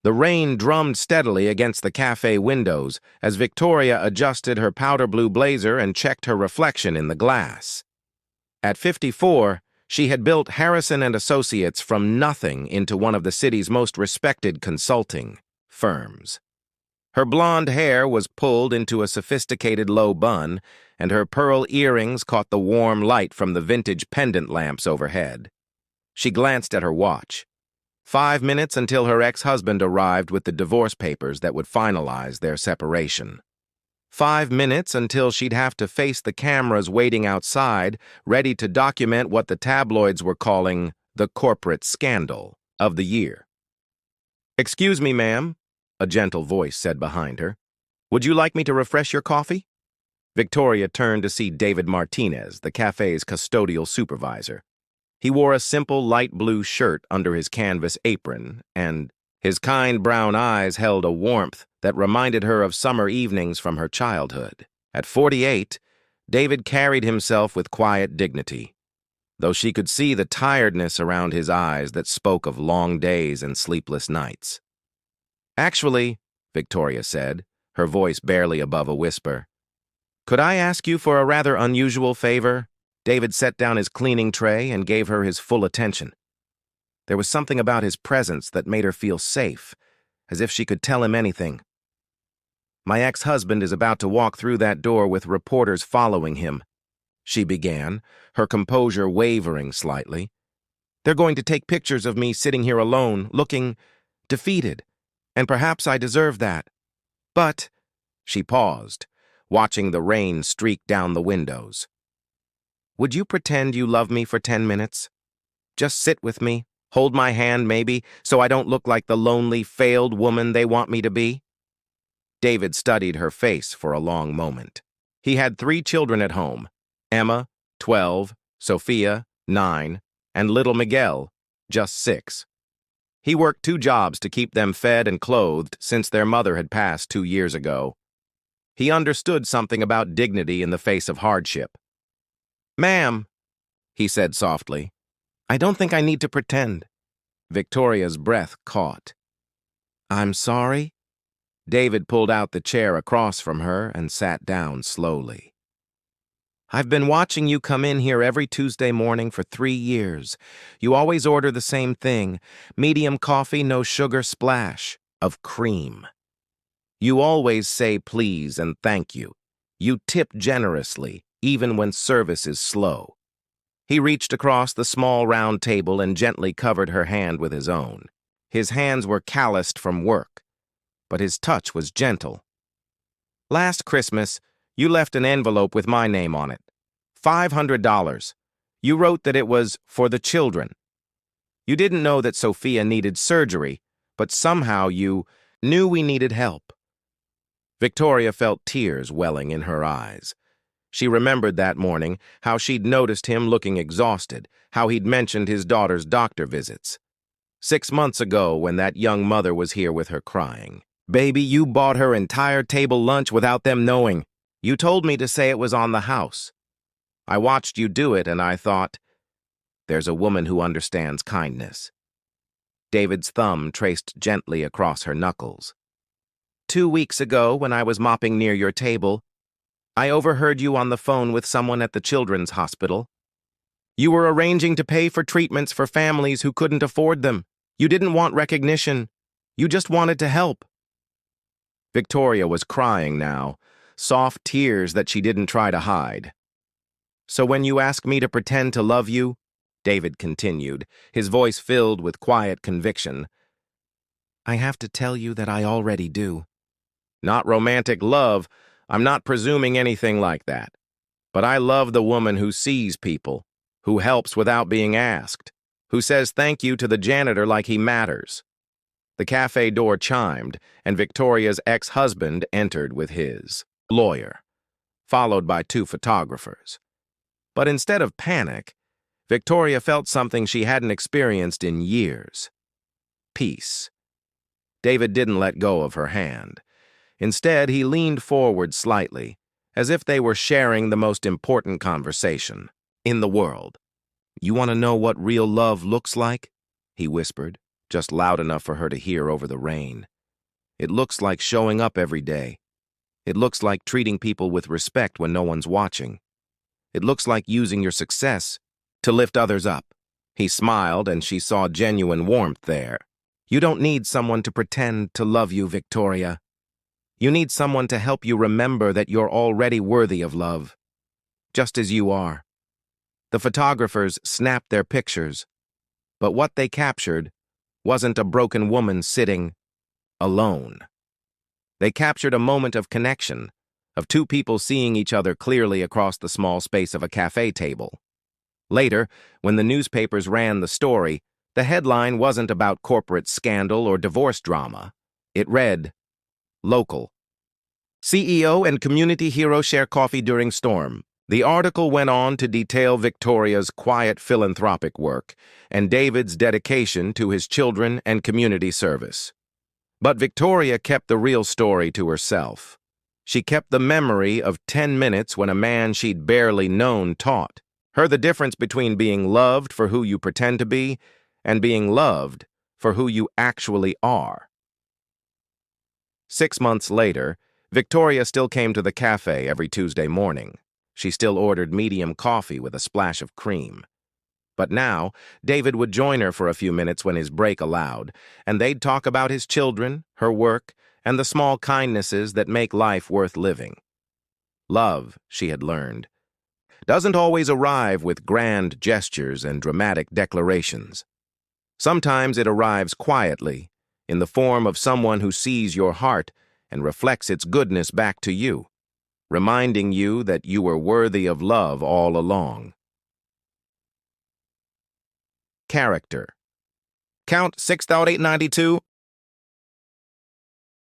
The rain drummed steadily against the cafe windows as Victoria adjusted her powder blue blazer and checked her reflection in the glass. At 54, she had built Harrison and Associates from nothing into one of the city's most respected consulting firms. Her blonde hair was pulled into a sophisticated low bun, and her pearl earrings caught the warm light from the vintage pendant lamps overhead. She glanced at her watch. 5 minutes until her ex-husband arrived with the divorce papers that would finalize their separation. 5 minutes until she'd have to face the cameras waiting outside, ready to document what the tabloids were calling the corporate scandal of the year. "Excuse me, ma'am," a gentle voice said behind her. "Would you like me to refresh your coffee?" Victoria turned to see David Martinez, the cafe's custodial supervisor. He wore a simple light blue shirt under his canvas apron, and his kind brown eyes held a warmth that reminded her of summer evenings from her childhood. At 48, David carried himself with quiet dignity, though she could see the tiredness around his eyes that spoke of long days and sleepless nights. "Actually," Victoria said, her voice barely above a whisper, "could I ask you for a rather unusual favor?" David set down his cleaning tray and gave her his full attention. There was something about his presence that made her feel safe, as if she could tell him anything. "My ex-husband is about to walk through that door with reporters following him," she began, her composure wavering slightly. "They're going to take pictures of me sitting here alone, looking defeated, and perhaps I deserve that. But," she paused, watching the rain streak down the windows, "would you pretend you love me for 10 minutes? Just sit with me, hold my hand maybe, so I don't look like the lonely, failed woman they want me to be?" David studied her face for a long moment. He had 3 children at home: Emma, 12, Sophia, 9, and little Miguel, just 6. He worked 2 jobs to keep them fed and clothed since their mother had passed 2 years ago. He understood something about dignity in the face of hardship. "Ma'am," he said softly, "I don't think I need to pretend." Victoria's breath caught. "I'm sorry?" David pulled out the chair across from her and sat down slowly. "I've been watching you come in here every Tuesday morning for 3 years. You always order the same thing: medium coffee, no sugar, splash of cream. You always say please and thank you. You tip generously, even when service is slow." He reached across the small round table and gently covered her hand with his own. His hands were calloused from work, but his touch was gentle. "Last Christmas, you left an envelope with my name on it. $500. You wrote that it was for the children. You didn't know that Sophia needed surgery, but somehow you knew we needed help." Victoria felt tears welling in her eyes. She remembered that morning, how she'd noticed him looking exhausted, how he'd mentioned his daughter's doctor visits. 6 months ago, when that young mother was here with her crying. "Baby, you bought her entire table lunch without them knowing. You told me to say it was on the house. I watched you do it, and I thought, there's a woman who understands kindness." David's thumb traced gently across her knuckles. 2 weeks ago, when I was mopping near your table, I overheard you on the phone with someone at the children's hospital. You were arranging to pay for treatments for families who couldn't afford them. You didn't want recognition. You just wanted to help. Victoria was crying now, soft tears that she didn't try to hide. "So when you ask me to pretend to love you," David continued, his voice filled with quiet conviction, "I have to tell you that I already do. Not romantic love. I'm not presuming anything like that. But I love the woman who sees people, who helps without being asked, who says thank you to the janitor like he matters." The cafe door chimed, and Victoria's ex-husband entered with his lawyer, followed by 2 photographers. But instead of panic, Victoria felt something she hadn't experienced in years: peace. David didn't let go of her hand. Instead, he leaned forward slightly, as if they were sharing the most important conversation in the world. "You want to know what real love looks like?" he whispered. just loud enough for her to hear over the rain. It looks like showing up every day. It looks like treating people with respect when no one's watching. It looks like using your success to lift others up. He smiled, and she saw genuine warmth there. You don't need someone to pretend to love you, Victoria. You need someone to help you remember that you're already worthy of love, just as you are. The photographers snapped their pictures, but what they captured wasn't a broken woman sitting alone. They captured a moment of connection, of two people seeing each other clearly across the small space of a cafe table. Later, when the newspapers ran the story, the headline wasn't about corporate scandal or divorce drama. It read, "Local. CEO and community hero share coffee during storm." The article went on to detail Victoria's quiet philanthropic work and David's dedication to his children and community service. But Victoria kept the real story to herself. She kept the memory of 10 minutes when a man she'd barely known taught her the difference between being loved for who you pretend to be and being loved for who you actually are. 6 months later, Victoria still came to the cafe every Tuesday morning. She still ordered medium coffee with a splash of cream. But now, David would join her for a few minutes when his break allowed, and they'd talk about his children, her work, and the small kindnesses that make life worth living. Love, she had learned, doesn't always arrive with grand gestures and dramatic declarations. Sometimes it arrives quietly, in the form of someone who sees your heart and reflects its goodness back to you, reminding you that you were worthy of love all along. Character. Count 6,892.